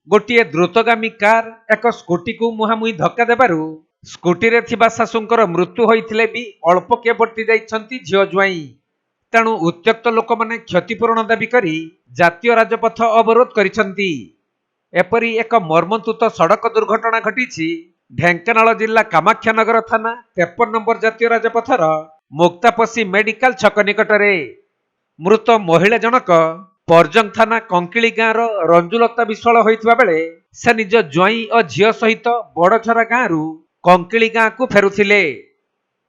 गोटे द्रुतगामी कार एक स्कूटी को मुहांमुही धक्का देबारु स्कूटी रे थिबा शाशुंकर मृत्यु होइथिले भी अल्पके बर्ती जाइछंती झियो ज्वाई। तेणु उत्त्यक्त लोक माने क्षतिपूरण दाबी करी जातीय राजपथ अवरोध करिसंती। एपरी एक मर्मन्तुत सड़क दुर्घटना घटिछि ढेंकानाल जिला कामाख्यानगर थाना 53 नंबर जातीय राजपथर मुक्तापसी मेडिकल छक निकटरे। मृत महिला जनक परजंग थाना कंकिली गाँव रंजुलता विश्वाल होइथिबा बेले से निज ज्वाई और झियो सहित बड़झरा गाँव कंकिली गाँ को फेरुथिले।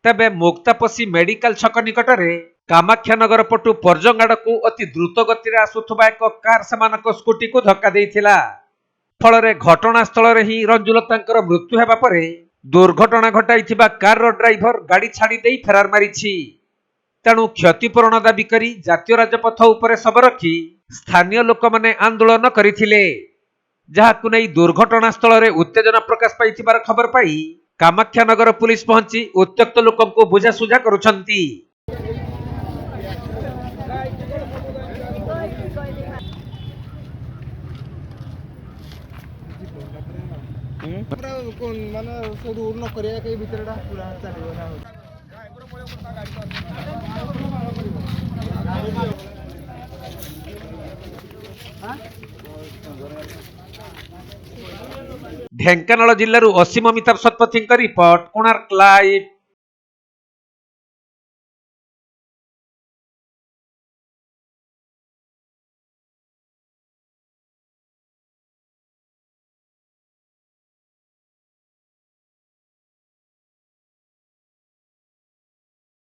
तेबे मुक्तापसी मेडिकल छक निकटरे कामाख्यानगर पटु परजंग आड़कू अति द्रुत गति आसुथबा एक कार सेमानक स्कूटी को धक्का देइथिला। फलरे घटनास्थल ही रंजुलतांकर मृत्यु हेबा परे दुर्घटना घटाइथिबा कार ड्राइवर गाड़ी छाड़ी देई फेरार मारिछि। तेणु क्षतिपूरण दाबी करी जातीय राजपथ उपरे शव रखी स्थानीय लोक माने आंदोलन करिथिले। जहाकु नै दुर्घटनास्थल रे उत्तेजना प्रकाश पाइथिबार खबर पाई कामाख्यानगर पुलिस पहुंची उत्त्यक्त लोकंको बुझासुझा करुछंती। ढेंकानाल जिल्लारू असीम अमिताभ शतपथी रिपोर्ट कोणार्क लाइव।